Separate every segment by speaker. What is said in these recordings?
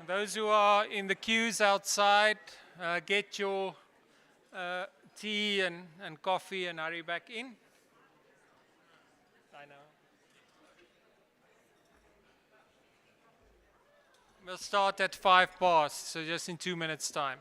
Speaker 1: Those who are in the queues outside, get your tea and coffee and hurry back in. I know. We'll start at 5 past, so just in 2 minutes' time.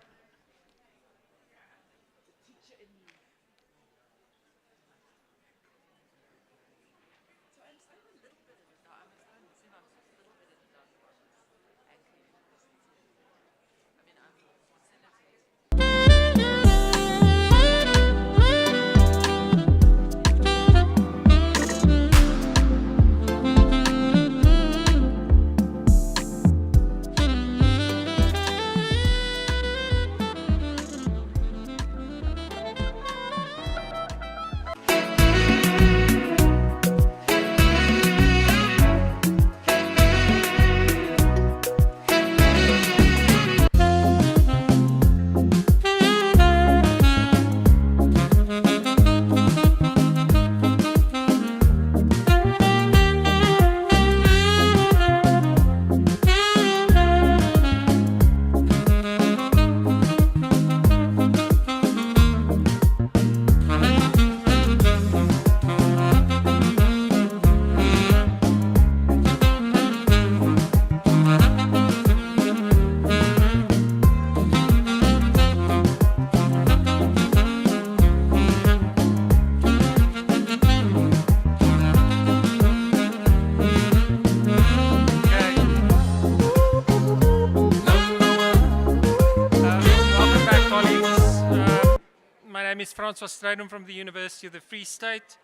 Speaker 1: Francois Strydom from the University of the Free State.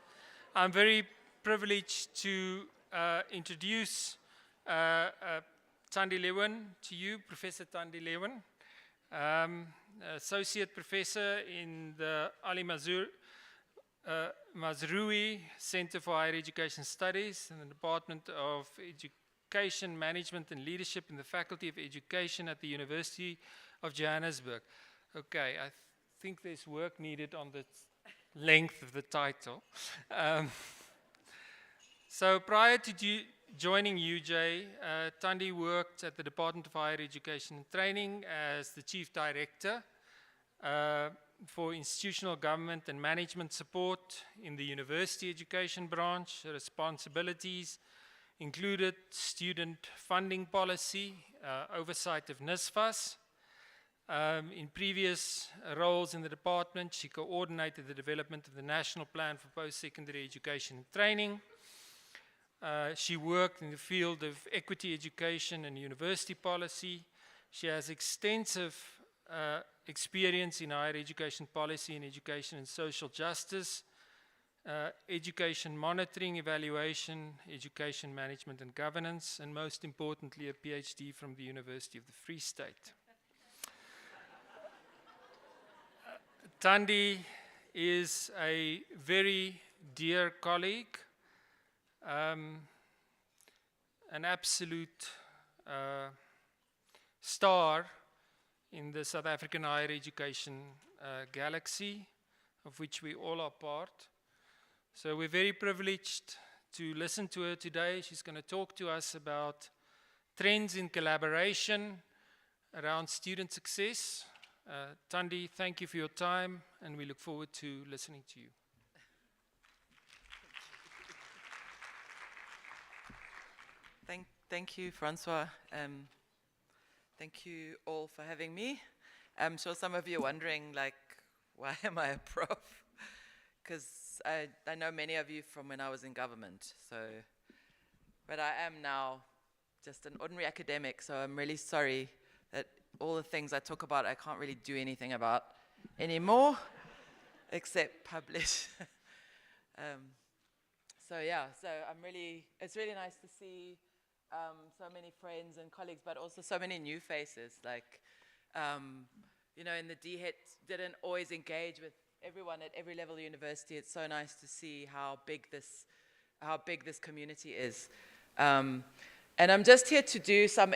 Speaker 1: I'm very privileged to introduce Thandi Lewin to you, Professor Thandi Lewin, Associate Professor in the Ali Mazrui Center for Higher Education Studies in the Department of Education, Management and Leadership in the Faculty of Education at the University of Johannesburg. Okay, I think there's work needed on the length of the title. So prior to joining UJ, Thandi worked at the Department of Higher Education and Training as the Chief Director for Institutional Government and Management Support in the University Education branch. Her responsibilities included student funding policy, oversight of NSFAS. In previous roles in the department, she coordinated the development of the National Plan for Post-Secondary Education and Training. She worked in the field of equity education and university policy. She has extensive experience in higher education policy and education and social justice, education monitoring, evaluation, education management and governance, and most importantly, a PhD from the University of the Free State. Thandi is a very dear colleague, an absolute star in the South African higher education galaxy, of which we all are part. So we're very privileged to listen to her today. She's going to talk to us about trends in collaboration around student success. Thandi, thank you for your time, and we look forward to listening to you.
Speaker 2: Thank you, Francois. Thank you all for having me. I'm sure some of you are wondering, like, why am I a prof? Because I know many of you from when I was in government. But I am now just an ordinary academic, so I'm really sorry that all the things I talk about I can't really do anything about anymore, except publish. So it's really nice to see so many friends and colleagues, but also so many new faces. Like, you know, in the DHET, didn't always engage with everyone at every level of university. It's so nice to see how big this community is. And I'm just here to do some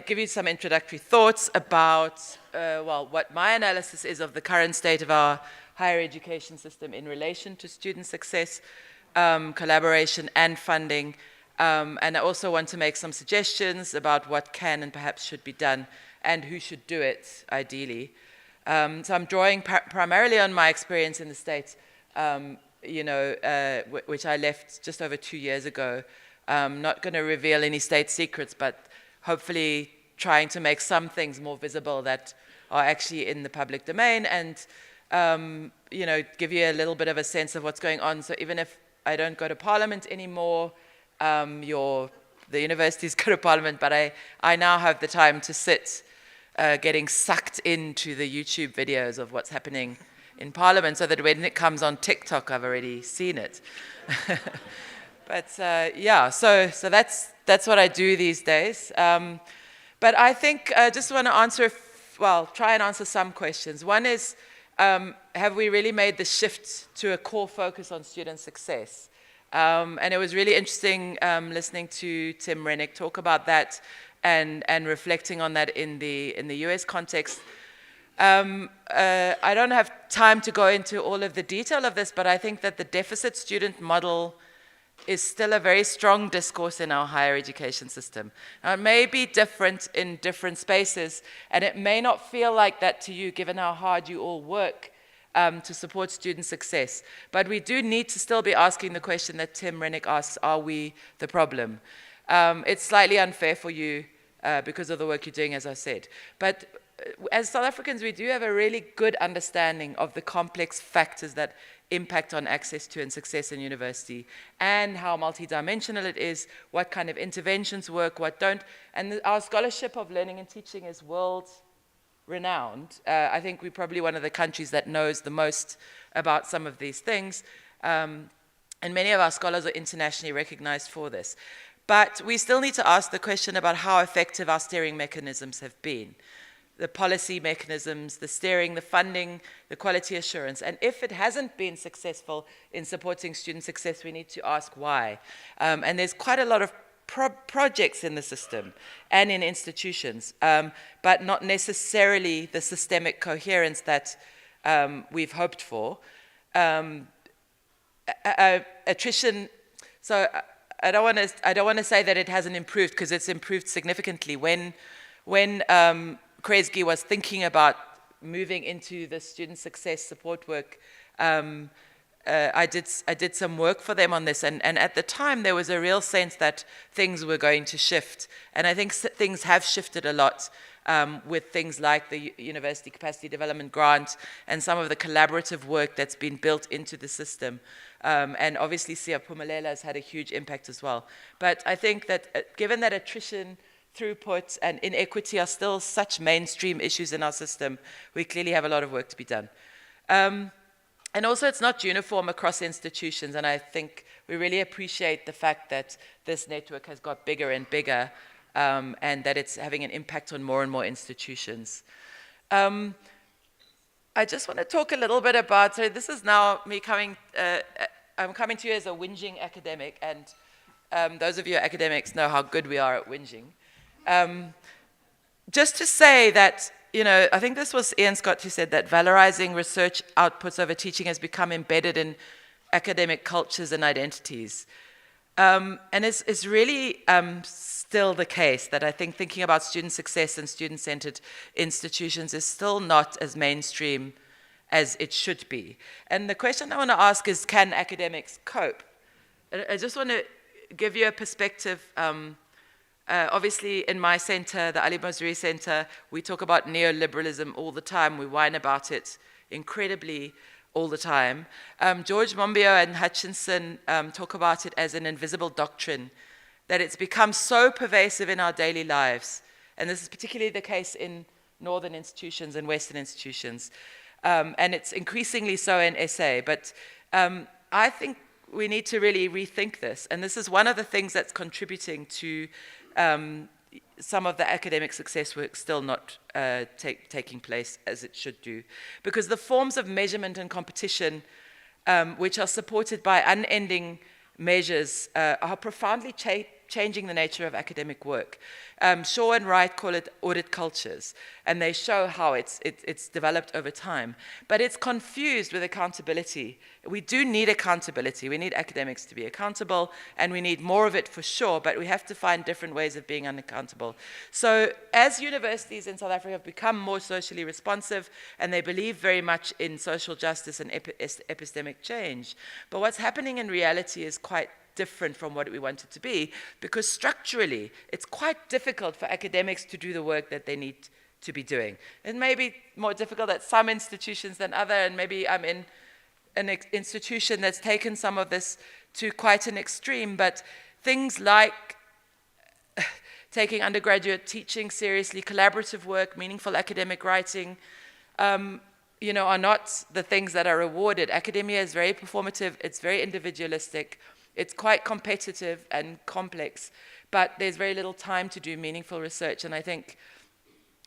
Speaker 2: give you some introductory thoughts about, what my analysis is of the current state of our higher education system in relation to student success, collaboration and funding, And I also want to make some suggestions about what can and perhaps should be done and who should do it, ideally. So I'm drawing primarily on my experience in the States, which I left just over 2 years ago. Not going to reveal any state secrets, but hopefully trying to make some things more visible that are actually in the public domain and, give you a little bit of a sense of what's going on. So even if I don't go to Parliament anymore, the universities go to Parliament, but I now have the time to sit getting sucked into the YouTube videos of what's happening in Parliament so that when it comes on TikTok, I've already seen it. But so that's what I do these days. But I think I just want to try and answer some questions. One is, have we really made the shift to a core focus on student success? And it was really interesting listening to Tim Rennick talk about that and reflecting on that in the US context. I don't have time to go into all of the detail of this, but I think that the deficit student model is still a very strong discourse in our higher education system. Now, it may be different in different spaces, and it may not feel like that to you, given how hard you all work to support student success. But we do need to still be asking the question that Tim Rennick asks, are we the problem? It's slightly unfair for you because of the work you're doing, as I said. But as South Africans, we do have a really good understanding of the complex factors that impact on access to and success in university and how multidimensional it is, what kind of interventions work, what don't. And our scholarship of learning and teaching is world-renowned. I think we're probably one of the countries that knows the most about some of these things. And many of our scholars are internationally recognized for this. But we still need to ask the question about how effective our steering mechanisms have been. The policy mechanisms, the steering, the funding, the quality assurance. And if it hasn't been successful in supporting student success, we need to ask why. And there's quite a lot of projects in the system and in institutions, but not necessarily the systemic coherence that we've hoped for. Attrition, so I don't want to say that it hasn't improved, because it's improved significantly. When Kresge was thinking about moving into the student success support work, I did some work for them on this, and at the time there was a real sense that things were going to shift, and I think things have shifted a lot with things like the University Capacity Development Grant and some of the collaborative work that's been built into the system. And obviously Siyaphumelela has had a huge impact as well. But I think that given that attrition, throughput, and inequity are still such mainstream issues in our system, we clearly have a lot of work to be done. And also, it's not uniform across institutions, and I think we really appreciate the fact that this network has got bigger and bigger, and that it's having an impact on more and more institutions. I just want to talk a little bit about, so this is now me coming, I'm coming to you as a whinging academic, and those of you academics know how good we are at whinging. Just to say that, I think this was Ian Scott who said that valorizing research outputs over teaching has become embedded in academic cultures and identities. And it's really still the case that I think thinking about student success and student-centered institutions is still not as mainstream as it should be. And the question I want to ask is, can academics cope? I just want to give you a perspective. Obviously, in my center, the Ali Mazrui Center, we talk about neoliberalism all the time. We whine about it incredibly all the time. George Monbiot and Hutchinson talk about it as an invisible doctrine, that it's become so pervasive in our daily lives. And this is particularly the case in northern institutions and western institutions. And it's increasingly so in SA. But I think we need to really rethink this. And this is one of the things that's contributing to some of the academic success work still not taking place as it should do. Because the forms of measurement and competition, which are supported by unending measures, are profoundly changing the nature of academic work. Shaw and Wright call it audit cultures, and they show how it's developed over time. But it's confused with accountability. We do need accountability. We need academics to be accountable, and we need more of it for sure, but we have to find different ways of being unaccountable. So as universities in South Africa have become more socially responsive, and they believe very much in social justice and epistemic change, but what's happening in reality is quite different from what we want it to be, because structurally it's quite difficult for academics to do the work that they need to be doing. It may be more difficult at some institutions than other, and maybe I'm in an institution that's taken some of this to quite an extreme, but things like taking undergraduate teaching seriously, collaborative work, meaningful academic writing, are not the things that are rewarded. Academia is very performative, it's very individualistic, it's quite competitive and complex, but there's very little time to do meaningful research. And I think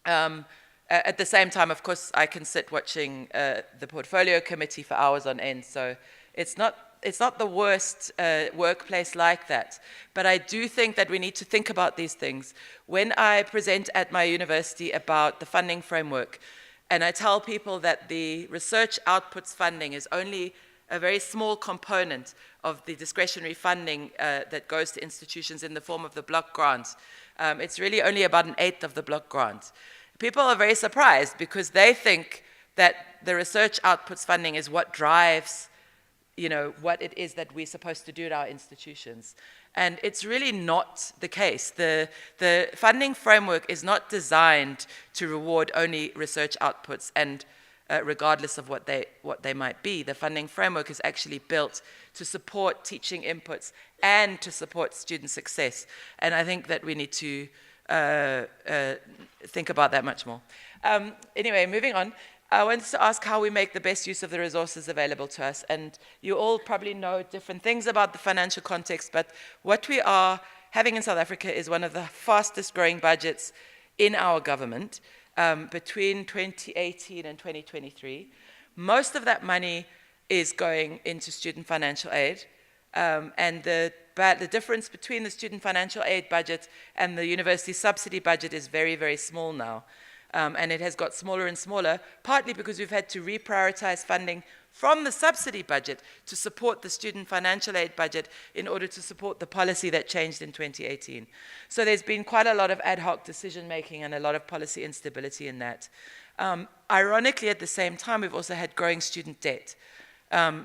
Speaker 2: at the same time, of course, I can sit watching the portfolio committee for hours on end, so it's not the worst workplace like that. But I do think that we need to think about these things. When I present at my university about the funding framework, and I tell people that the research outputs funding is only a very small component of the discretionary funding that goes to institutions in the form of the block grant. It's really only about 1/8 of the block grant. People are very surprised because they think that the research outputs funding is what drives, what it is that we're supposed to do at our institutions. And it's really not the case. The funding framework is not designed to reward only research outputs, and regardless of what they might be. The funding framework is actually built to support teaching inputs and to support student success. And I think that we need to think about that much more. Anyway, moving on. I wanted to ask how we make the best use of the resources available to us. And you all probably know different things about the financial context, but what we are having in South Africa is one of the fastest growing budgets in our government between 2018 and 2023. Most of that money is going into student financial aid, and the difference between the student financial aid budget and the university subsidy budget is very, very small now. And it has got smaller and smaller, partly because we've had to reprioritize funding from the subsidy budget to support the student financial aid budget in order to support the policy that changed in 2018. So there's been quite a lot of ad hoc decision making and a lot of policy instability in that. Ironically, at the same time, we've also had growing student debt.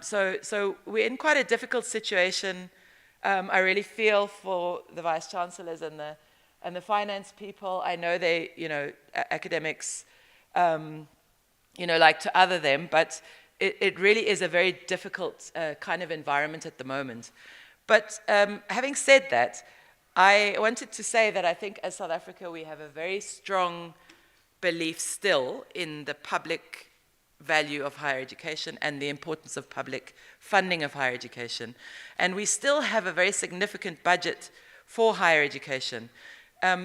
Speaker 2: So we're in quite a difficult situation. I really feel for the vice chancellors and the finance people. I know they, academics, like to other them, but it really is a very difficult kind of environment at the moment. But having said that, I wanted to say that I think as South Africa, we have a very strong belief still in the public value of higher education and the importance of public funding of higher education. And we still have a very significant budget for higher education.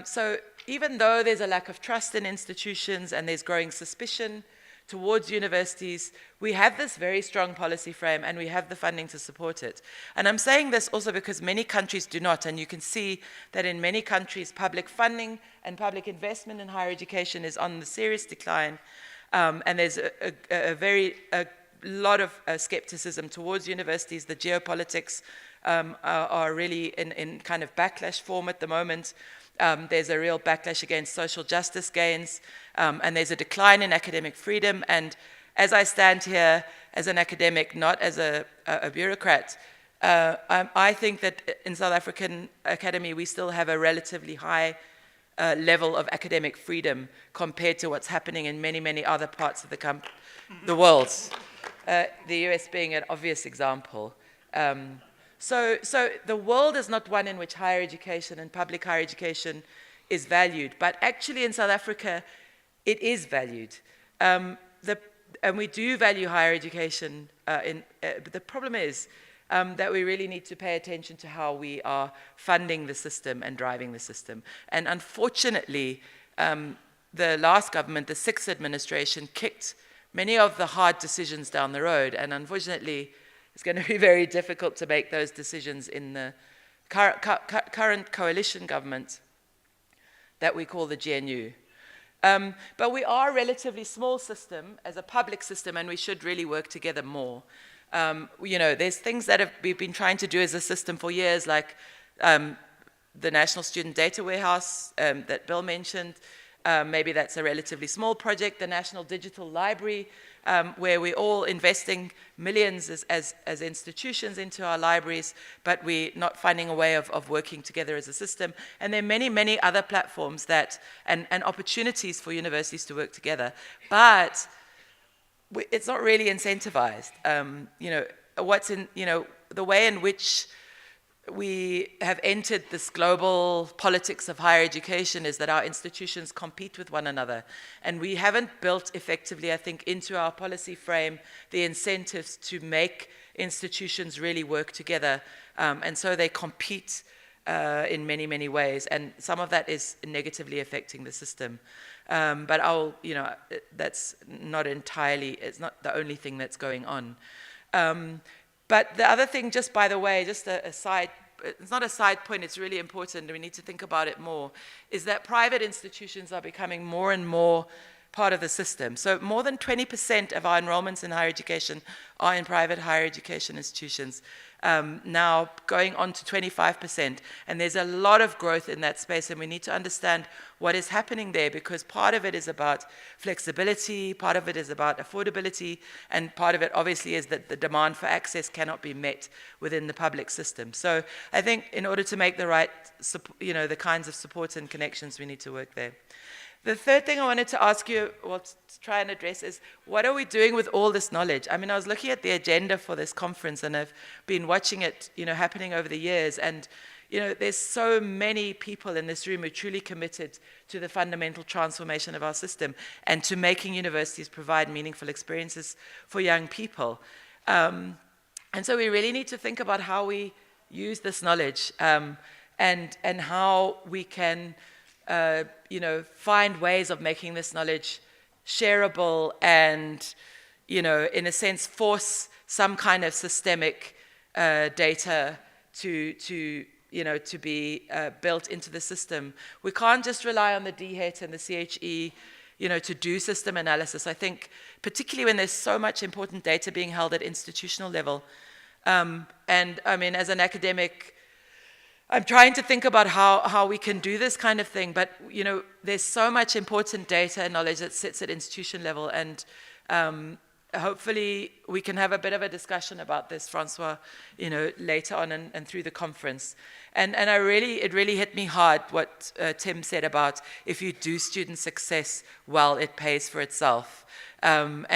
Speaker 2: So even though there's a lack of trust in institutions and there's growing suspicion towards universities, we have this very strong policy frame and we have the funding to support it. And I'm saying this also because many countries do not, and you can see that in many countries public funding and public investment in higher education is on the serious decline, and there's a lot of skepticism towards universities. The geopolitics are really in kind of backlash form at the moment. There's a real backlash against social justice gains, and there's a decline in academic freedom. And as I stand here as an academic, not as a bureaucrat, I think that in South African academy, we still have a relatively high level of academic freedom compared to what's happening in many, many other parts of the world, the US being an obvious example. So the world is not one in which higher education and public higher education is valued, but actually in South Africa, it is valued. And we do value higher education. But the problem is that we really need to pay attention to how we are funding the system and driving the system. And unfortunately, the last government, the sixth administration, kicked many of the hard decisions down the road. And unfortunately, it's going to be very difficult to make those decisions in the current coalition government that we call the GNU. But we are a relatively small system as a public system, and we should really work together more. There's things that we've been trying to do as a system for years, like the National Student Data Warehouse that Bill mentioned. Maybe that's a relatively small project. The National Digital Library, where we're all investing millions as institutions into our libraries, but we're not finding a way of working together as a system. And there are many, many other platforms that, and opportunities for universities to work together. But it's not really incentivized. The way in which we have entered this global politics of higher education is that our institutions compete with one another. And we haven't built effectively, I think, into our policy frame the incentives to make institutions really work together. And so they compete in many, many ways. And some of that is negatively affecting the system. But that's not entirely, it's not the only thing that's going on. But the other thing, just by the way, just a side, it's not a side point, it's really important, we need to think about it more, is that private institutions are becoming more and more part of the system. So more than 20% of our enrollments in higher education are in private higher education institutions, now going on to 25%. And there's a lot of growth in that space, and we need to understand what is happening there, because part of it is about flexibility, part of it is about affordability, and part of it obviously is that the demand for access cannot be met within the public system. So I think in order to make the right, the kinds of supports and connections, we need to work there. The third thing I wanted to ask you, to try and address is, what are we doing with all this knowledge? I mean, I was looking at the agenda for this conference, and I've been watching it, happening over the years, and there's so many people in this room who are truly committed to the fundamental transformation of our system and to making universities provide meaningful experiences for young people. And so we really need to think about how we use this knowledge and how we can find ways of making this knowledge shareable and, in a sense, force some kind of systemic data to be built into the system. We can't just rely on the DHET and the CHE, to do system analysis. I think, particularly when there's so much important data being held at institutional level. And I mean, as an academic, I'm trying to think about how we can do this kind of thing, but there's so much important data and knowledge that sits at institution level, and hopefully we can have a bit of a discussion about this, Francois, later on and through the conference. And it really hit me hard what Tim said about, if you do student success well, it pays for itself. I've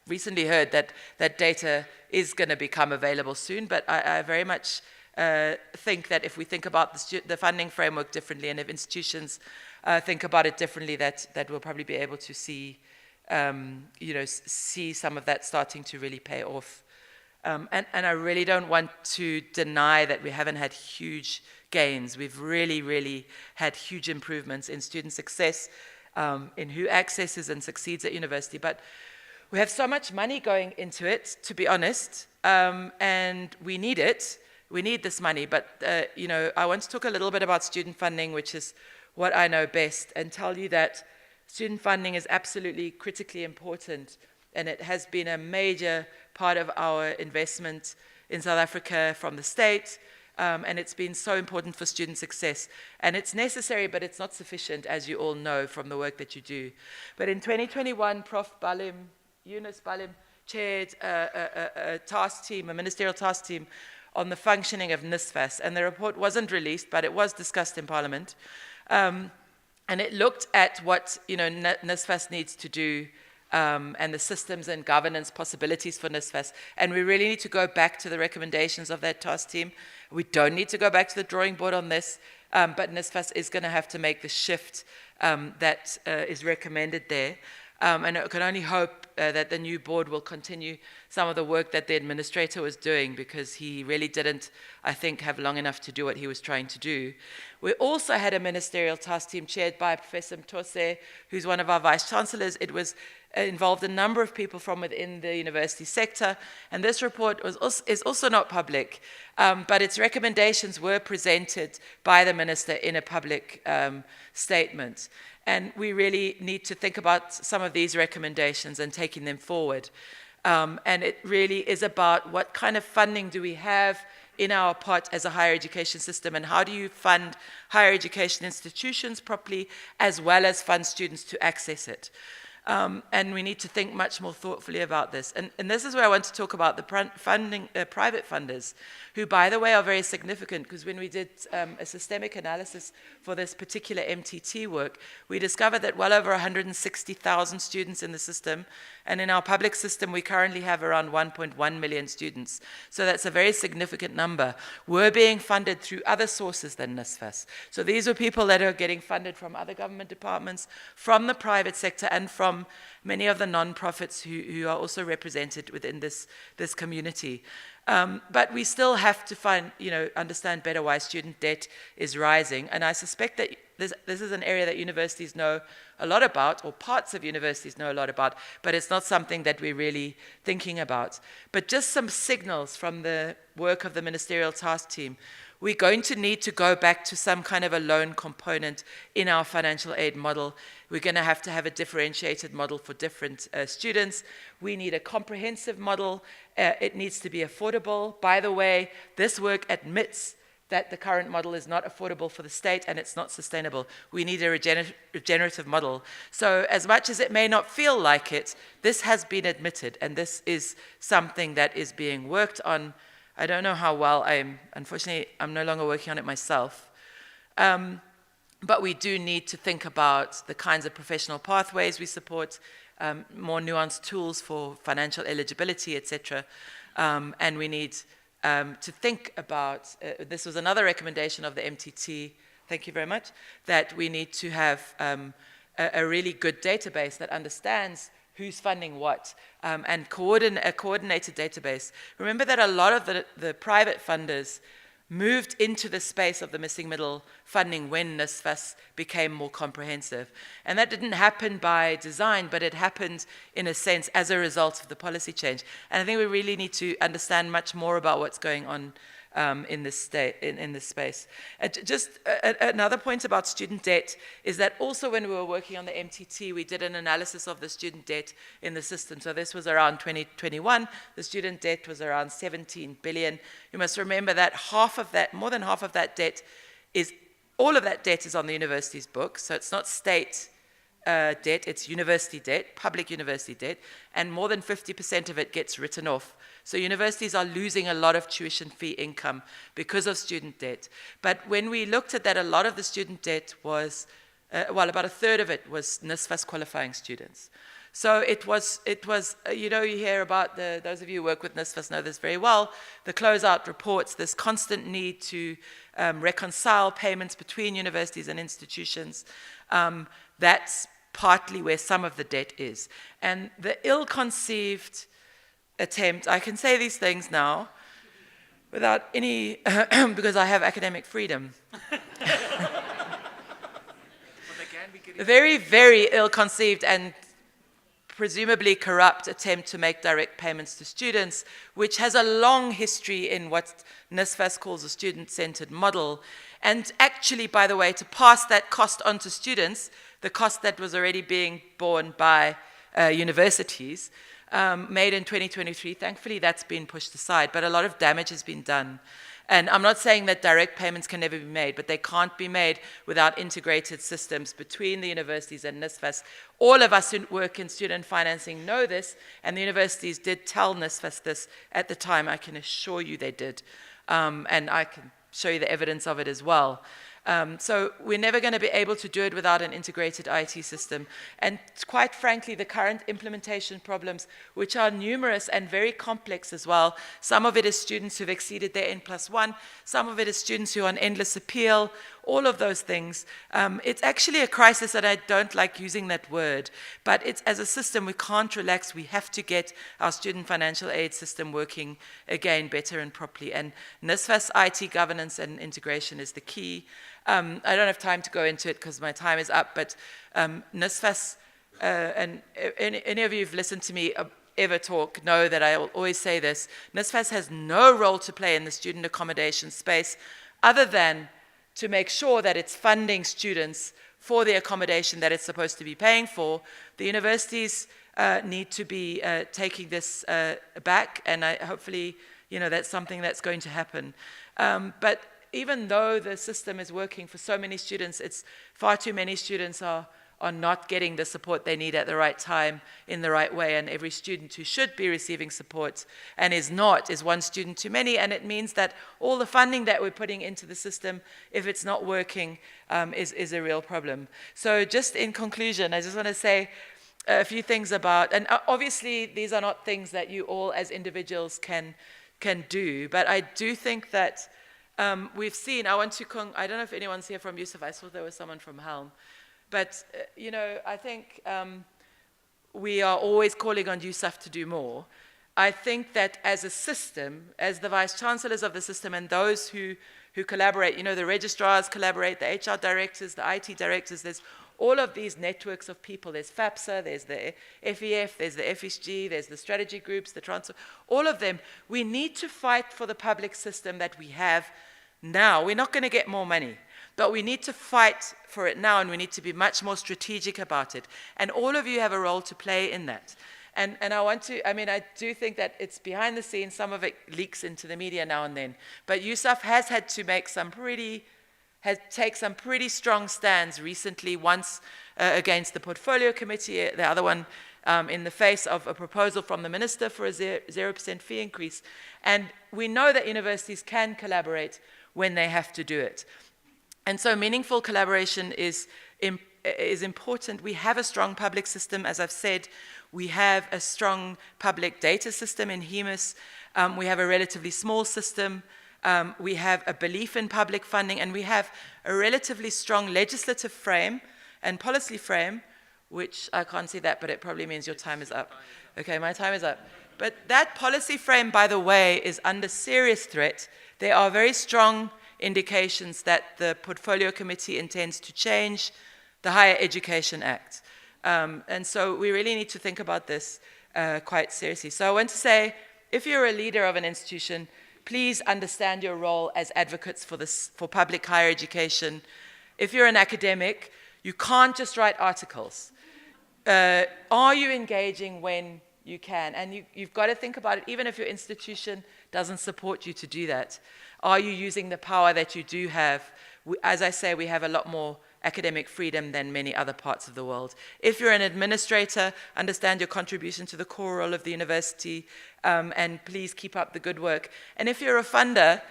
Speaker 2: recently heard that data is going to become available soon, but I very much think that if we think about the funding framework differently, and if institutions think about it differently, that we'll probably be able to see some of that starting to really pay off. And I really don't want to deny that we haven't had huge gains. We've really, really had huge improvements in student success, in who accesses and succeeds at university, but we have so much money going into it, to be honest, and we need it. We need this money, but I want to talk a little bit about student funding, which is what I know best, and tell you that student funding is absolutely critically important, and it has been a major part of our investment in South Africa from the state, and it's been so important for student success. And it's necessary, but it's not sufficient, as you all know from the work that you do. But in 2021, Prof. Yunus Balim chaired a task team, a ministerial task team, on the functioning of NSFAS. And the report wasn't released, but it was discussed in Parliament. And it looked at what NSFAS needs to do, and the systems and governance possibilities for NSFAS. And we really need to go back to the recommendations of that task team. We don't need to go back to the drawing board on this, but NSFAS is going to have to make the shift that is recommended there. And I can only hope that the new board will continue some of the work that the administrator was doing, because he really didn't, I think, have long enough to do what he was trying to do. We also had a ministerial task team chaired by Professor Mtose, who's one of our vice-chancellors. It was involved a number of people from within the university sector, and this report is also not public, but its recommendations were presented by the minister in a public statement. And we really need to think about some of these recommendations and taking them forward. And it really is about what kind of funding do we have in our pot as a higher education system, and how do you fund higher education institutions properly, as well as fund students to access it. And we need to think much more thoughtfully about this. And this is where I want to talk about the private funders, who, by the way, are very significant, because when we did a systemic analysis for this particular MTT work, we discovered that well over 160,000 students in the system, and in our public system, we currently have around 1.1 million students. So that's a very significant number. We're being funded through other sources than NSFAS. So these are people that are getting funded from other government departments, from the private sector, and from many of the non-profits who are also represented within this community. But we still have to understand better why student debt is rising. And I suspect that this is an area that universities know a lot about, or parts of universities know a lot about, but it's not something that we're really thinking about. But just some signals from the work of the ministerial task team. We're going to need to go back to some kind of a loan component in our financial aid model. We're going to have a differentiated model for different students. We need a comprehensive model. It needs to be affordable. By the way, this work admits that the current model is not affordable for the state and it's not sustainable. We need a regenerative model. So as much as it may not feel like it, this has been admitted, and this is something that is being worked on. I don't know how well unfortunately, I'm no longer working on it myself. But we do need to think about the kinds of professional pathways we support, more nuanced tools for financial eligibility, etc. And we need to think about, this was another recommendation of the MTT, thank you very much, that we need to have a really good database that understands who's funding what, and a coordinated database. Remember that a lot of the private funders moved into the space of the missing middle funding when NSFAS became more comprehensive. And that didn't happen by design, but it happened, in a sense, as a result of the policy change. And I think we really need to understand much more about what's going on in this space. Just another point about student debt is that also when we were working on the MTT, we did an analysis of the student debt in the system. So this was around 2021. The student debt was around 17 billion. You must remember that more than half of that debt all of that debt is on the university's books. So it's not state debt, it's university debt, public university debt, and more than 50% of it gets written off. So universities are losing a lot of tuition fee income because of student debt. But when we looked at that, a lot of the student debt was, about a third of it was NSFAS qualifying students. So it was you hear about those of you who work with NSFAS know this very well, the closeout reports, this constant need to reconcile payments between universities and institutions. That's partly where some of the debt is. And the ill-conceived attempt, I can say these things now without any, because I have academic freedom. A very, very ill-conceived and presumably corrupt attempt to make direct payments to students, which has a long history in what NSFAS calls a student-centered model. And actually, by the way, to pass that cost on to students, the cost that was already being borne by universities, made in 2023, thankfully that's been pushed aside, but a lot of damage has been done. And I'm not saying that direct payments can never be made, but they can't be made without integrated systems between the universities and NSFAS. All of us who work in student financing know this, and the universities did tell NSFAS this at the time. I can assure you they did. And I can show you the evidence of it as well. So we're never going to be able to do it without an integrated IT system. And quite frankly, the current implementation problems, which are numerous and very complex as well, some of it is students who've exceeded their N+1, some of it is students who are on endless appeal, all of those things. It's actually a crisis, and I don't like using that word, but it's, as a system, we can't relax. We have to get our student financial aid system working again better and properly. And NSFAS IT governance and integration is the key. I don't have time to go into it because my time is up, but NSFAS, and any of you who've listened to me ever talk know that I will always say this: NSFAS has no role to play in the student accommodation space other than to make sure that it's funding students for the accommodation that it's supposed to be paying for. The universities need to be taking this back, and hopefully, that's something that's going to happen. But even though the system is working for so many students, it's far too many students are not getting the support they need at the right time in the right way, and every student who should be receiving support and is not is one student too many, and it means that all the funding that we're putting into the system, if it's not working, is a real problem. So just in conclusion, I just want to say a few things about, and obviously these are not things that you all as individuals can do, but I do think that we've seen, I don't know if anyone's here from Yusuf, I saw there was someone from Helm. But, I think we are always calling on USAF to do more. I think that as a system, as the vice-chancellors of the system and those who collaborate, the registrars collaborate, the HR directors, the IT directors, there's all of these networks of people. There's FAPSA, there's the FEF, there's the FSG, there's the strategy groups, the transfer, all of them. We need to fight for the public system that we have now. We're not going to get more money, but we need to fight for it now, and we need to be much more strategic about it. And all of you have a role to play in that. And I do think that it's behind the scenes. Some of it leaks into the media now and then. But USAF has had to take some pretty strong stands recently, once against the portfolio committee, the other one in the face of a proposal from the minister for a 0% fee increase. And we know that universities can collaborate when they have to do it. And so meaningful collaboration is important. We have a strong public system, as I've said. We have a strong public data system in HEMIS. We have a relatively small system. We have a belief in public funding, and we have a relatively strong legislative frame and policy frame, which I can't see that, but it probably means your time is up. Okay, my time is up. But that policy frame, by the way, is under serious threat. There are very strong indications that the Portfolio Committee intends to change the Higher Education Act. And so we really need to think about this quite seriously. So I want to say, if you're a leader of an institution, please understand your role as advocates for public higher education. If you're an academic, you can't just write articles. Are you engaging when you can? And you've got to think about it, even if your institution doesn't support you to do that. Are you using the power that you do have? As I say, we have a lot more academic freedom than many other parts of the world. If you're an administrator, understand your contribution to the core role of the university, and please keep up the good work. And if you're a funder,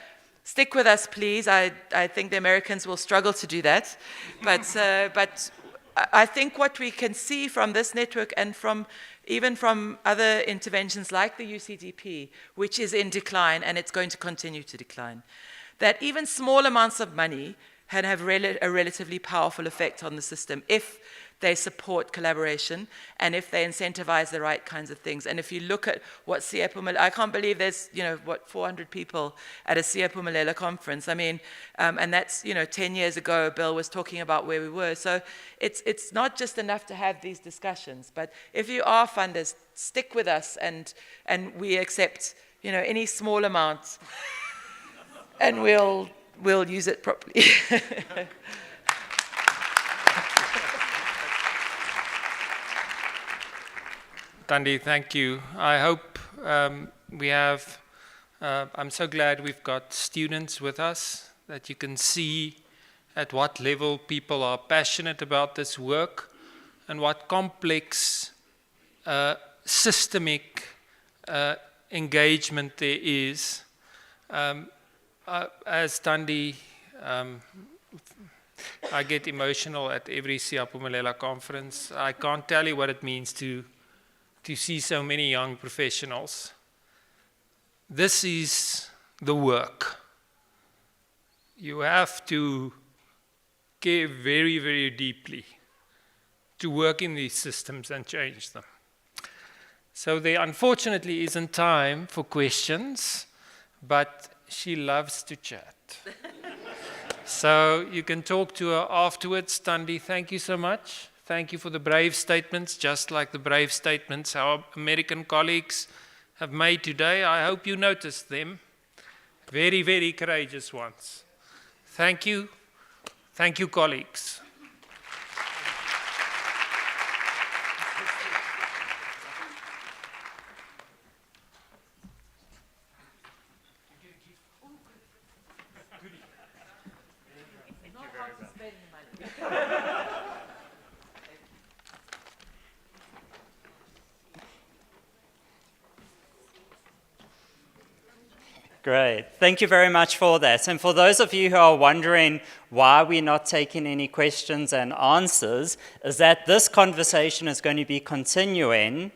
Speaker 2: stick with us, please. I think the Americans will struggle to do that. But I think what we can see from this network and even from other interventions like the UCDP, which is in decline and it's going to continue to decline, that even small amounts of money can have a relatively powerful effect on the system if they support collaboration and if they incentivize the right kinds of things. And if you look at what Siyaphumelela, I can't believe there's, 400 people at a Siyaphumelela conference. I mean, and that's, 10 years ago, Bill was talking about where we were. So it's not just enough to have these discussions, but if you are funders, stick with us and we accept, any small amount and we'll use it properly.
Speaker 1: Thandi, thank you. I hope we have, I'm so glad we've got students with us, that you can see at what level people are passionate about this work and what complex systemic engagement there is. As Thandi, I get emotional at every Siyaphumelela conference. I can't tell you what it means to see so many young professionals. This is the work. You have to care very, very deeply to work in these systems and change them. So there unfortunately isn't time for questions, but she loves to chat. So you can talk to her afterwards. Thandi, thank you so much. Thank you for the brave statements, just like the brave statements our American colleagues have made today. I hope you noticed them. Very, very courageous ones. Thank you. Thank you, colleagues.
Speaker 3: Great. Thank you very much for that. And for those of you who are wondering why we're not taking any questions and answers, is that this conversation is going to be continuing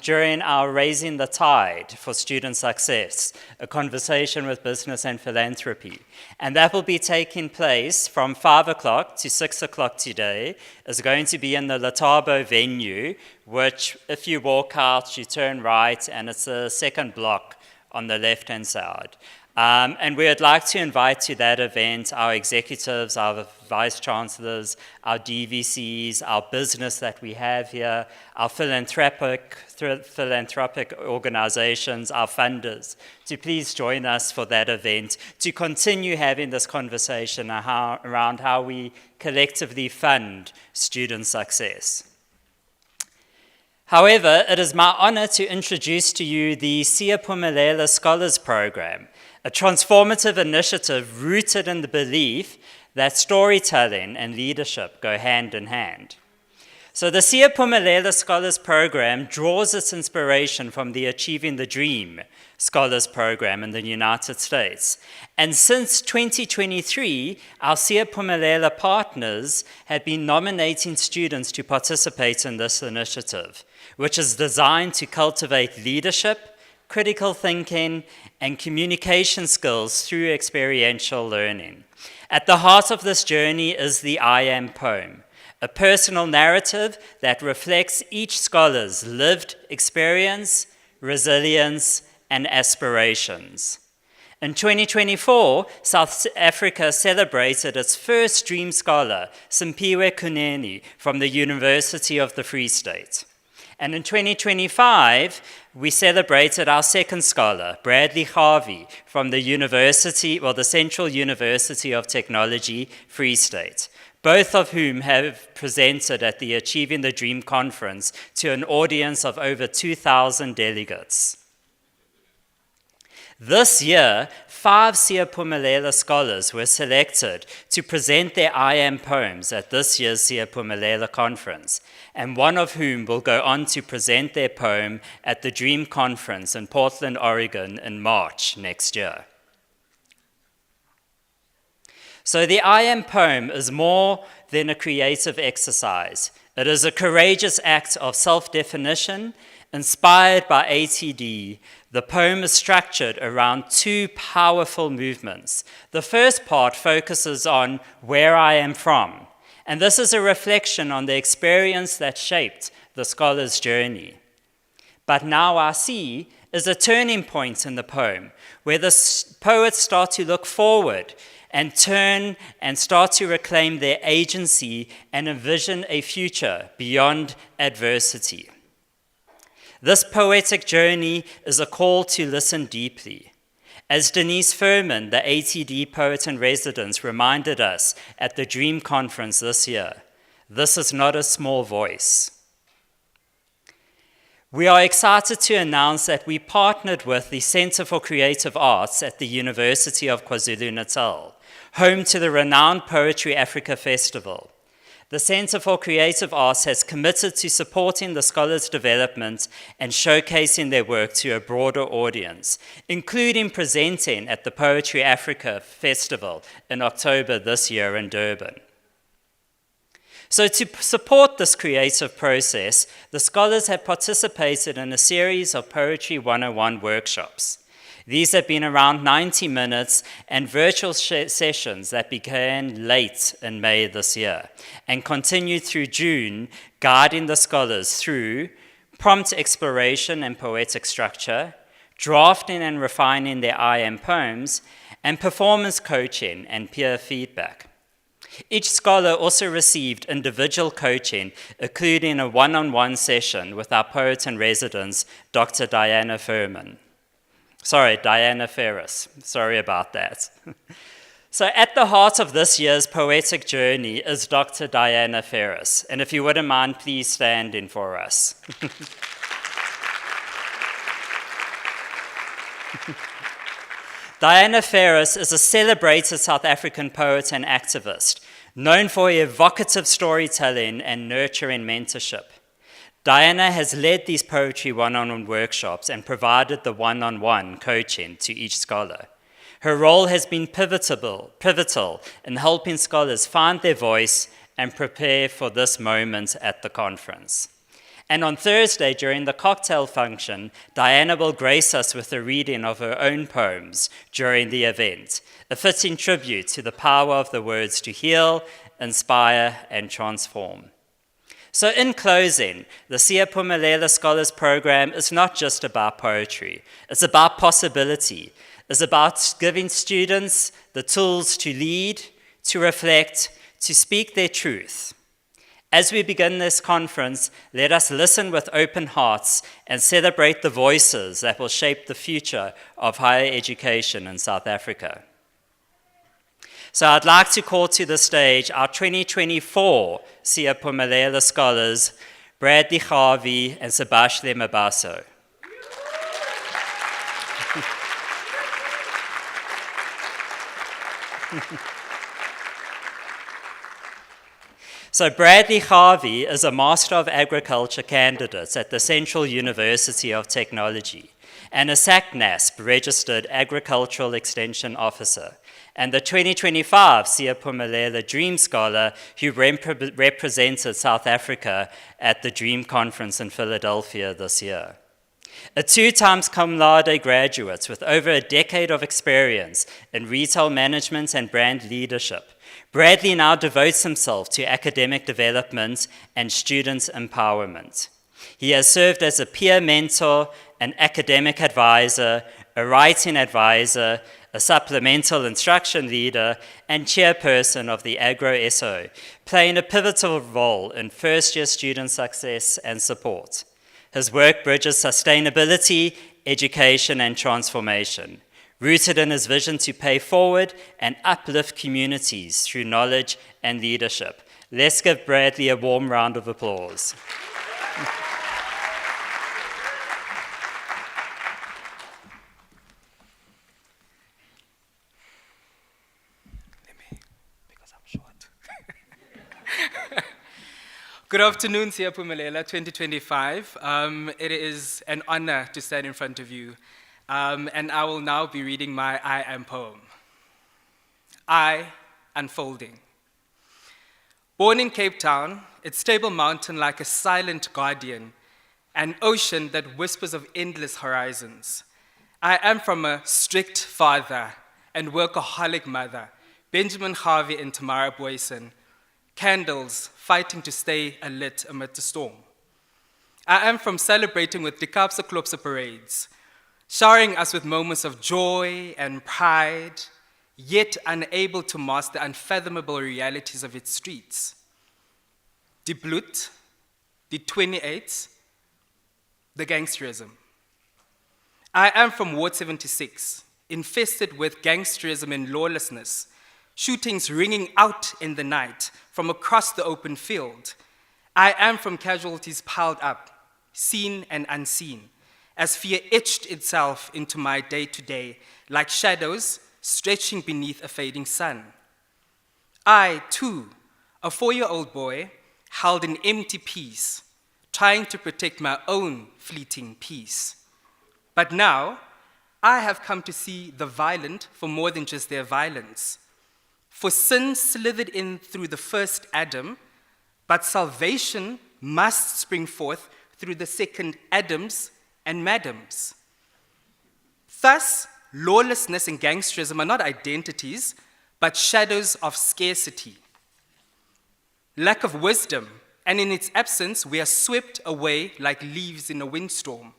Speaker 3: during our Raising the Tide for Student Success, a conversation with business and philanthropy. And that will be taking place from 5 o'clock to 6 o'clock today. It's going to be in the Letabo venue, which if you walk out, you turn right, and it's the second block on the left-hand side. And we would like to invite to that event our executives, our vice-chancellors, our DVCs, our business that we have here, our philanthropic organizations, our funders, to please join us for that event, to continue having this conversation around how we collectively fund student success. However, it is my honor to introduce to you the Siyaphumelela Scholars Program, a transformative initiative rooted in the belief that storytelling and leadership go hand in hand. So the Siyaphumelela Scholars Program draws its inspiration from the Achieving the Dream Scholars Program in the United States. And since 2023, our Siyaphumelela partners have been nominating students to participate in this initiative, which is designed to cultivate leadership, critical thinking, and communication skills through experiential learning. At the heart of this journey is the I Am poem, a personal narrative that reflects each scholar's lived experience, resilience, and aspirations. In 2024, South Africa celebrated its first Dream Scholar, Simphiwe Kuneni, from the University of the Free State. And in 2025, we celebrated our second scholar, Bradley Gawie, from the Central University of Technology, Free State, both of whom have presented at the Achieving the Dream Conference to an audience of over 2,000 delegates. This year, 5 Siyaphumelela scholars were selected to present their I Am poems at this year's Siyaphumelela Conference, and one of whom will go on to present their poem at the Dream Conference in Portland, Oregon in March next year. So the I Am poem is more than a creative exercise. It is a courageous act of self-definition inspired by ATD. The poem is structured around 2 powerful movements. The first part focuses on where I am from, and this is a reflection on the experience that shaped the scholar's journey. But Now I See is a turning point in the poem, where the poets start to look forward and turn and start to reclaim their agency and envision a future beyond adversity. This poetic journey is a call to listen deeply. As Denise Furman, the ATD poet in residence, reminded us at the Dream Conference this year, this is not a small voice. We are excited to announce that we partnered with the Center for Creative Arts at the University of KwaZulu-Natal, home to the renowned Poetry Africa Festival. The Center for Creative Arts has committed to supporting the scholars' development and showcasing their work to a broader audience, including presenting at the Poetry Africa Festival in October this year in Durban. So to support this creative process, the scholars have participated in a series of Poetry 101 workshops. These have been around 90 minutes and virtual sessions that began late in May this year and continued through June, guiding the scholars through prompt exploration and poetic structure, drafting and refining their IM poems, and performance coaching and peer feedback. Each scholar also received individual coaching, including a one-on-one session with our poet in residence, Dr. Diana Ferris. Sorry about that. So at the heart of this year's poetic journey is Dr. Diana Ferris. And if you wouldn't mind, please stand in for us. Diana Ferris is a celebrated South African poet and activist, known for her evocative storytelling and nurturing mentorship. Diana has led these poetry one-on-one workshops and provided the one-on-one coaching to each scholar. Her role has been pivotal in helping scholars find their voice and prepare for this moment at the conference. And on Thursday, during the cocktail function, Diana will grace us with a reading of her own poems during the event, a fitting tribute to the power of the words to heal, inspire, and transform. So in closing, the Siyaphumelela Scholars Program is not just about poetry. It's about possibility. It's about giving students the tools to lead, to reflect, to speak their truth. As we begin this conference, let us listen with open hearts and celebrate the voices that will shape the future of higher education in South Africa. So I'd like to call to the stage our 2024 Siyaphumelela scholars, Bradley Gawie and Sibahle Mabaso. So Bradley Gawie is a Master of Agriculture candidate at the Central University of Technology and a SACNASP registered Agricultural Extension Officer, and the 2025 Siyaphumelela Dream Scholar who represented South Africa at the Dream Conference in Philadelphia this year. A 2-time cum laude graduate with over a decade of experience in retail management and brand leadership, Bradley now devotes himself to academic development and student empowerment. He has served as a peer mentor, an academic advisor, a writing advisor, a supplemental instruction leader, and chairperson of the Agro-SO, playing a pivotal role in first-year student success and support. His work bridges sustainability, education, and transformation, rooted in his vision to pay forward and uplift communities through knowledge and leadership. Let's give Bradley a warm round of applause.
Speaker 4: Because I'm short. Good afternoon, Siyaphumelela 2025. It is an honor to stand in front of you. And I will now be reading my I Am poem. I Unfolding. Born in Cape Town, its Table Mountain like a silent guardian, an ocean that whispers of endless horizons. I am from a strict father and workaholic mother, Benjamin Gawie and Tamara Boyson, candles fighting to stay alit amid the storm. I am from celebrating with Dikapsa Klopsa parades, showering us with moments of joy and pride, yet unable to master the unfathomable realities of its streets. Die Bloed, the 28, the gangsterism. I am from Ward 76, infested with gangsterism and lawlessness, shootings ringing out in the night from across the open field. I am from casualties piled up, seen and unseen, as fear etched itself into my day-to-day, like shadows stretching beneath a fading sun. I, too, a 4-year-old boy, held an empty peace, trying to protect my own fleeting peace. But now, I have come to see the violent for more than just their violence. For sin slithered in through the first Adam, but salvation must spring forth through the second Adams and madams. Thus, lawlessness, and gangsterism are not identities, but shadows of scarcity. Lack of wisdom, and in its absence, we are swept away like leaves in a windstorm.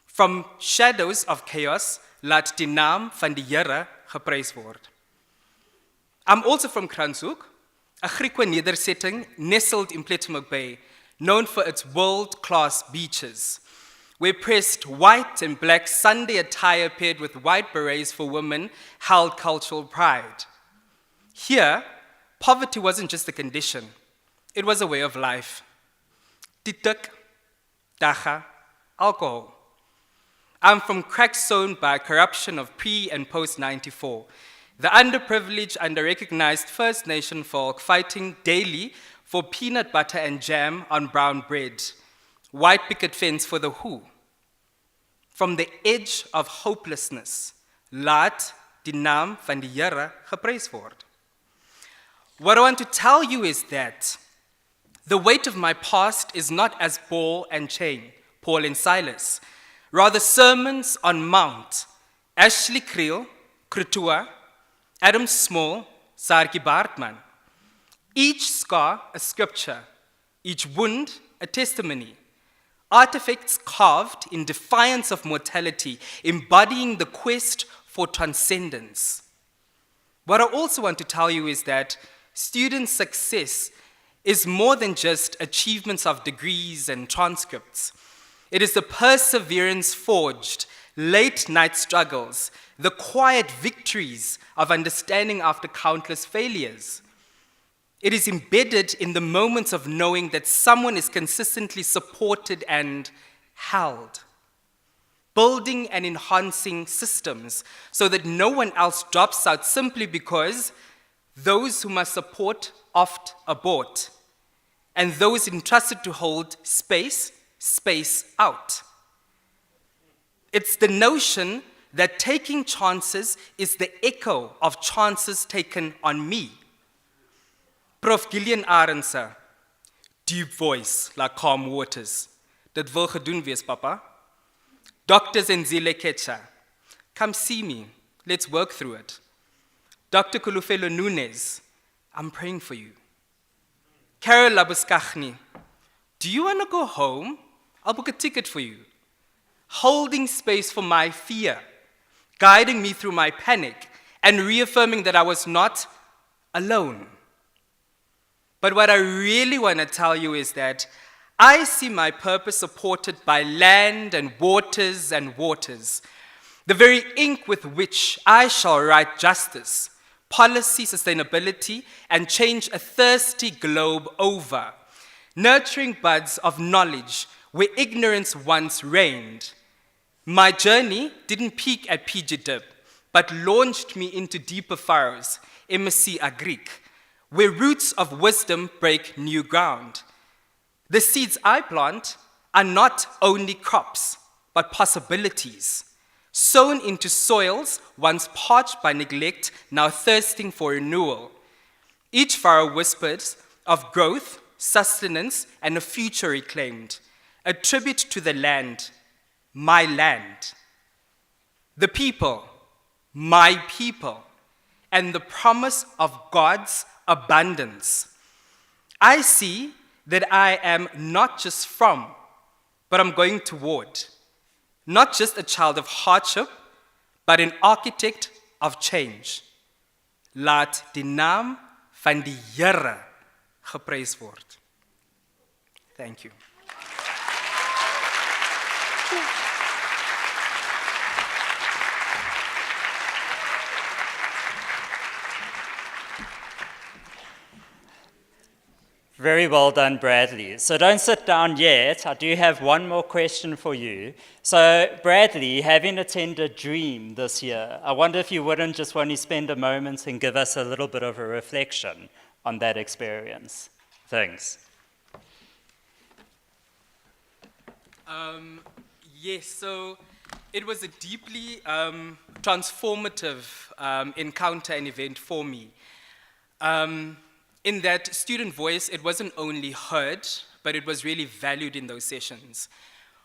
Speaker 4: From shadows of chaos, laat die naam van die Here geprys word. I'm also from Kranshoek, a Griekwa nederzetting nestled in Plettenberg Bay, known for its world-class beaches, where pressed white and black Sunday attire paired with white berets for women held cultural pride. Here, poverty wasn't just a condition, it was a way of life. Titik, dacha, alcohol. I'm from cracks sown by corruption of pre- and post-94, the underprivileged, underrecognized First Nation folk fighting daily for peanut butter and jam on brown bread, white picket fence for the who. From the edge of hopelessness, laat die naam van die Here geprys word. What I want to tell you is that the weight of my past is not as ball and chain, Paul and Silas. Rather, sermons on Mount, Ashley Creel, Krutua, Adam Small, Sarki Bartman. Each scar a scripture, each wound a testimony. Artifacts carved in defiance of mortality, embodying the quest for transcendence. What I also want to tell you is that student success is more than just achievements of degrees and transcripts. It is the perseverance forged, late-night struggles, the quiet victories of understanding after countless failures. It is embedded in the moments of knowing that someone is consistently supported and held. Building and enhancing systems so that no one else drops out simply because those who must support oft abort, and those entrusted to hold space out. It's the notion that taking chances is the echo of chances taken on me. Prof. Gillian Arendse, deep voice like calm waters. Dit wil gedoen wees, papa. Dr. Zenzile Ketcha, come see me, let's work through it. Dr. Kulufelo Nunes, I'm praying for you. Carol Labuskachni, do you want to go home? I'll book a ticket for you. Holding space for my fear, guiding me through my panic, and reaffirming that I was not alone. But what I really want to tell you is that I see my purpose supported by land and waters, the very ink with which I shall write justice, policy, sustainability, and change a thirsty globe over, nurturing buds of knowledge where ignorance once reigned. My journey didn't peak at PG Dip, but launched me into deeper furrows, MSc Agric, where roots of wisdom break new ground. The seeds I plant are not only crops, but possibilities, sown into soils once parched by neglect, now thirsting for renewal. Each furrow whispers of growth, sustenance, and a future reclaimed, a tribute to the land, my land, the people, my people, and the promise of God's abundance. I see that I am not just from, but I'm going toward. Not just a child of hardship, but an architect of change. Laat die naam van die Here geprys word. Thank you.
Speaker 3: Very well done, Bradley. So don't sit down yet. I do have one more question for you. So, Bradley, having attended Dream this year, I wonder if you wouldn't just want to spend a moment and give us a little bit of a reflection on that experience. Thanks.
Speaker 4: Yes, so it was a deeply transformative encounter and event for me. In that student voice, it wasn't only heard, but it was really valued in those sessions.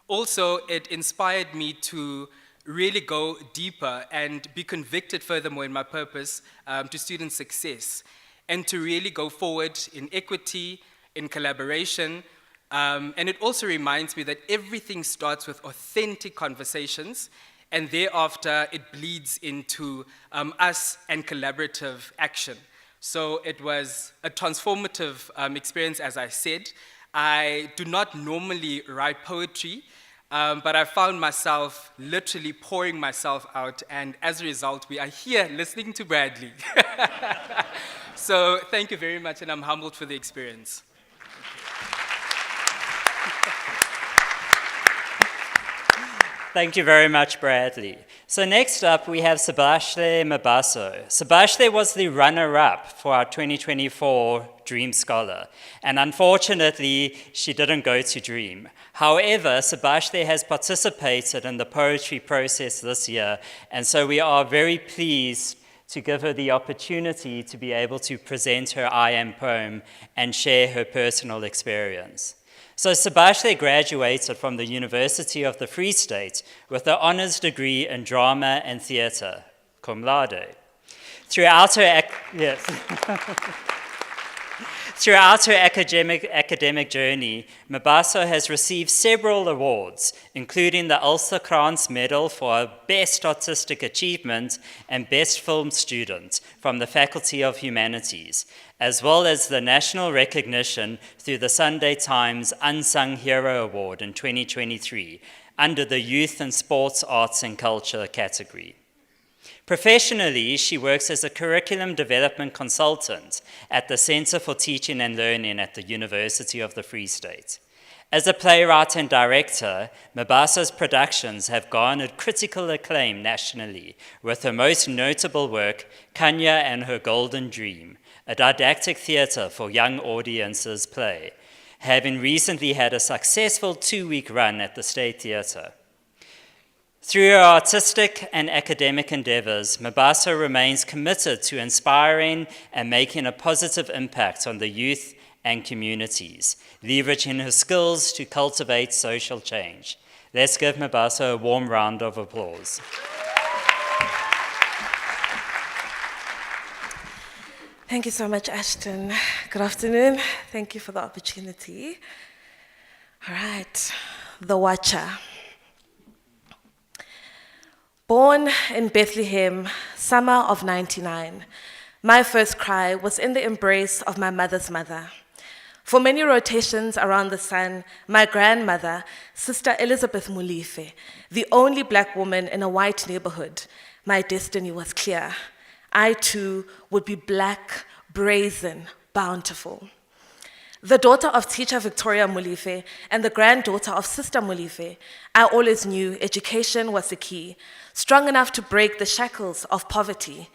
Speaker 4: Also, it inspired me to really go deeper and be convicted furthermore in my purpose to student success, and to really go forward in equity, in collaboration. And it also reminds me that everything starts with authentic conversations, and thereafter it bleeds into us and collaborative action. So it was a transformative experience, as I said. I do not normally write poetry, but I found myself literally pouring myself out, and as a result, we are here listening to Bradley. So thank you very much, and I'm humbled for the experience.
Speaker 3: Thank you very much, Bradley. So next up, we have Sibahle Mabaso. Sibahle was the runner-up for our 2024 Dream Scholar, and unfortunately, she didn't go to Dream. However, Sibahle has participated in the poetry process this year, and so we are very pleased to give her the opportunity to be able to present her I Am poem and share her personal experience. So Sibahle graduated from the University of the Free State with an honors degree in drama and theatre, cum laude. Throughout her academic journey, Mabaso has received several awards, including the Elsa Krantz Medal for Best Artistic Achievement and Best Film Student from the Faculty of Humanities, as well as the national recognition through the Sunday Times Unsung Hero Award in 2023 under the Youth and Sports, Arts and Culture category. Professionally, she works as a curriculum development consultant at the Center for Teaching and Learning at the University of the Free State. As a playwright and director, Mabaso's productions have garnered critical acclaim nationally, with her most notable work, Kanya and Her Golden Dream, a didactic theatre for young audiences play, having recently had a successful 2-week run at the State Theatre. Through her artistic and academic endeavors, Mabaso remains committed to inspiring and making a positive impact on the youth and communities, leveraging her skills to cultivate social change. Let's give Mabaso a warm round of applause.
Speaker 5: Thank you so much, Ashton. Good afternoon. Thank you for the opportunity. All right, The Watcher. Born in Bethlehem, summer of '99, my first cry was in the embrace of my mother's mother. For many rotations around the sun, my grandmother, Sister Elizabeth Molefe, the only black woman in a white neighborhood, my destiny was clear. I too would be black, brazen, bountiful. The daughter of teacher Victoria Molefe and the granddaughter of Sister Molefe, I always knew education was the key, strong enough to break the shackles of poverty.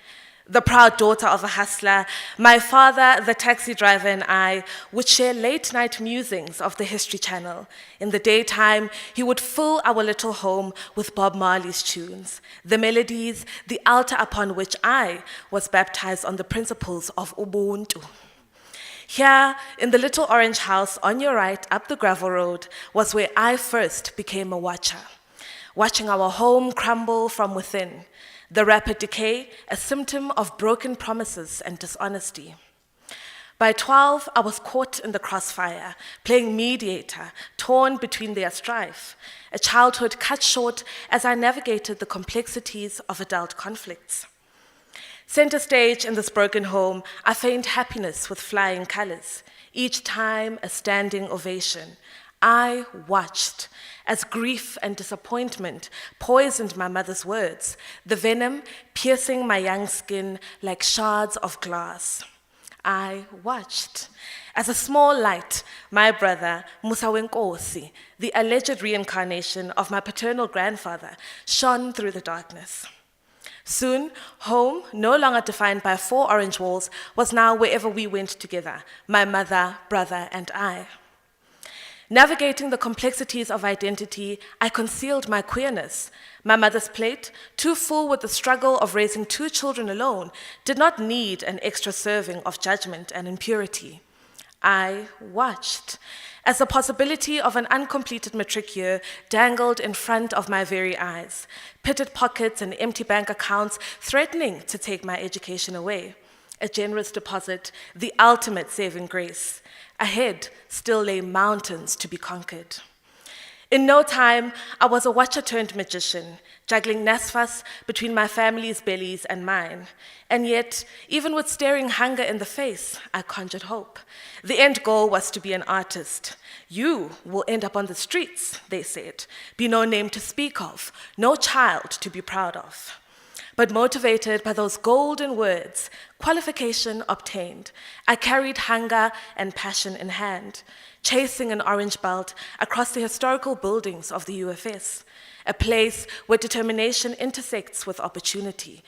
Speaker 5: The proud daughter of a hustler, my father, the taxi driver, and I would share late-night musings of the History Channel. In the daytime, he would fill our little home with Bob Marley's tunes, the melodies, the altar upon which I was baptized on the principles of Ubuntu. Here, in the little orange house on your right, up the gravel road, was where I first became a watcher, watching our home crumble from within, the rapid decay, a symptom of broken promises and dishonesty. By 12, I was caught in the crossfire, playing mediator, torn between their strife, a childhood cut short as I navigated the complexities of adult conflicts. Center stage in this broken home, I feigned happiness with flying colors, each time a standing ovation. I watched as grief and disappointment poisoned my mother's words, the venom piercing my young skin like shards of glass. I watched as a small light, my brother, Musa Wenkosi, the alleged reincarnation of my paternal grandfather, shone through the darkness. Soon, home, no longer defined by 4 orange walls, was now wherever we went together, my mother, brother, and I. Navigating the complexities of identity, I concealed my queerness. My mother's plate, too full with the struggle of raising 2 children alone, did not need an extra serving of judgment and impurity. I watched as the possibility of an uncompleted matric year dangled in front of my very eyes, pitted pockets and empty bank accounts threatening to take my education away. A generous deposit, the ultimate saving grace. Ahead still lay mountains to be conquered. In no time, I was a watcher turned magician, juggling nasfas between my family's bellies and mine. And yet, even with staring hunger in the face, I conjured hope. The end goal was to be an artist. You will end up on the streets, they said. Be no name to speak of, no child to be proud of. But motivated by those golden words, qualification obtained, I carried hunger and passion in hand, chasing an orange belt across the historical buildings of the UFS, a place where determination intersects with opportunity.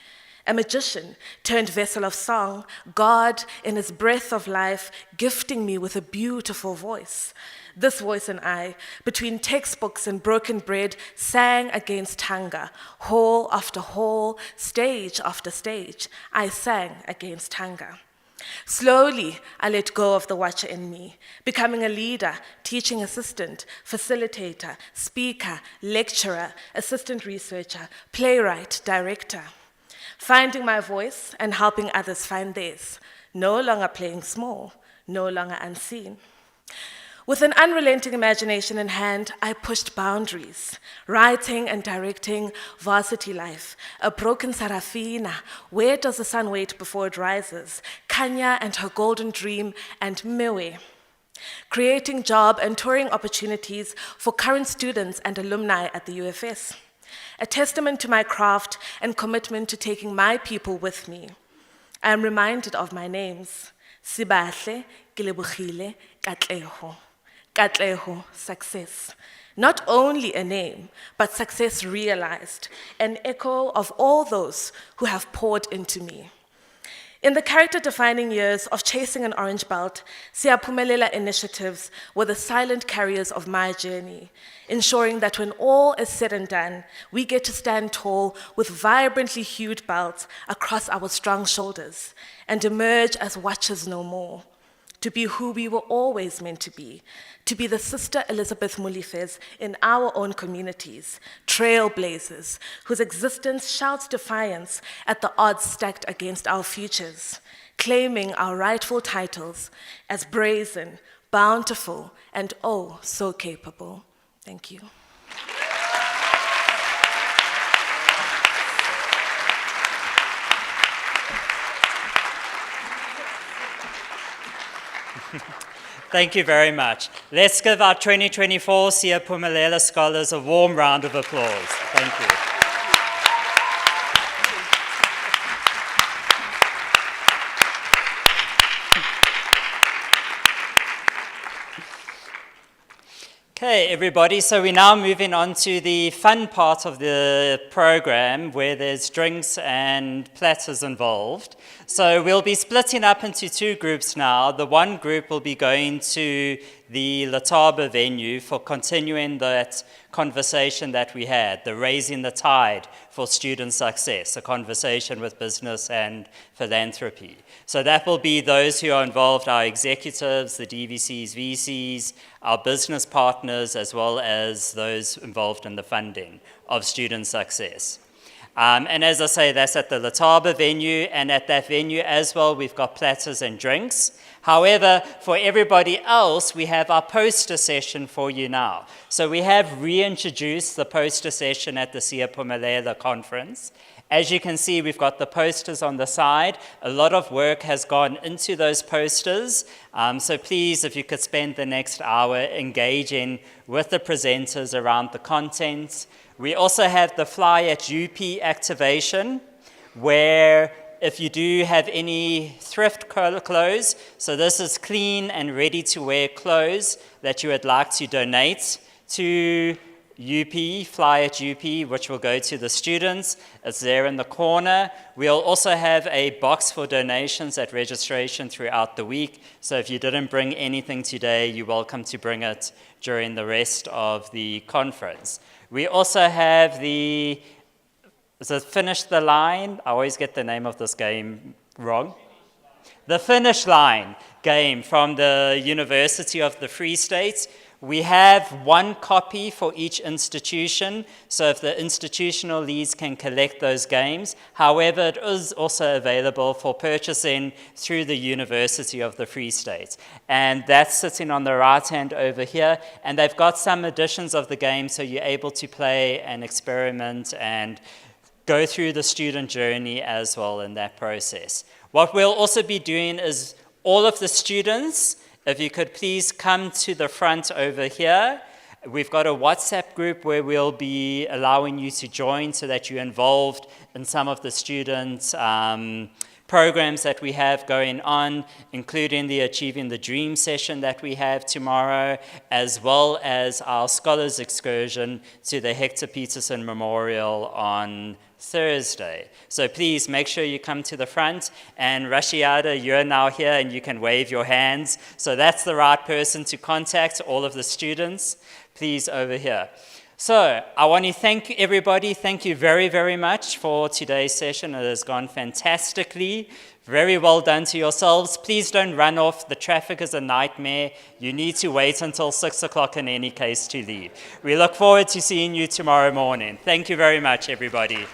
Speaker 5: A magician turned vessel of song, God in his breath of life gifting me with a beautiful voice. This voice and I, between textbooks and broken bread, sang against hunger. Hall after hall, stage after stage, I sang against hunger. Slowly, I let go of the watcher in me, becoming a leader, teaching assistant, facilitator, speaker, lecturer, assistant researcher, playwright, director. Finding my voice and helping others find theirs. No longer playing small, no longer unseen. With an unrelenting imagination in hand, I pushed boundaries, writing and directing Varsity Life, A Broken Sarafina, Where Does the Sun Wait Before It Rises, Kanya and Her Golden Dream, and Mewe. Creating job and touring opportunities for current students and alumni at the UFS. A testament to my craft and commitment to taking my people with me. I am reminded of my names, Sibahle, Kelebogile, Katleho. Katleho, success. Not only a name, but success realized, an echo of all those who have poured into me. In the character-defining years of chasing an orange belt, Siyaphumelela initiatives were the silent carriers of my journey, ensuring that when all is said and done, we get to stand tall with vibrantly hued belts across our strong shoulders and emerge as watchers no more, to be who we were always meant to be the Sister Elizabeth Mulifes in our own communities, trailblazers whose existence shouts defiance at the odds stacked against our futures, claiming our rightful titles as brazen, bountiful, and oh, so capable. Thank you.
Speaker 3: Thank you very much. Let's give our 2024 Siyaphumelela scholars a warm round of applause. Thank you. Okay, everybody, so we're now moving on to the fun part of the program where there's drinks and platters involved. So we'll be splitting up into two groups now. The one group will be going to the Lataba venue for continuing that conversation that we had, the Raising the Tide for Student Success, a conversation with business and philanthropy. So that will be those who are involved, our executives, the DVCs, VCs, our business partners, as well as those involved in the funding of student success. And as I say, that's at the Lataba venue, and at that venue as well, we've got platters and drinks. However, for everybody else, we have our poster session for you now. So we have reintroduced the poster session at the Siyaphumelela conference. As you can see, we've got the posters on the side. A lot of work has gone into those posters. So please, if you could spend the next hour engaging with the presenters around the content. We also have the Fly at UP activation, where if you do have any thrift clothes, so this is clean and ready to wear clothes that you would like to donate to UP, Fly at UP, which will go to the students. It's there in the corner. We'll also have a box for donations at registration throughout the week. So if you didn't bring anything today, you're welcome to bring it during the rest of the conference. We also have the, is it Finish the Line? I always get the name of this game wrong. the finish line game from the University of the Free State. We have one copy for each institution, so if the institutional leads can collect those games. However, it is also available for purchasing through the University of the Free State. And that's sitting on the right hand over here, and they've got some editions of the game so you're able to play and experiment and go through the student journey as well in that process. What we'll also be doing is all of the students, if you could please come to the front over here. We've got a WhatsApp group where we'll be allowing you to join so that you're involved in some of the student programs that we have going on, including the Achieving the Dream session that we have tomorrow, as well as our Scholars Excursion to the Hector Peterson Memorial on Thursday. So please make sure you come to the front, and Rashiada, you're now here and you can wave your hands. So that's the right person to contact, all of the students, please over here. So I want to thank everybody. Thank you very, very much for today's session. It has gone fantastically. Very well done to yourselves. Please don't run off. The traffic is a nightmare. You need to wait until 6 o'clock in any case to leave. We look forward to seeing you tomorrow morning. Thank you very much, everybody.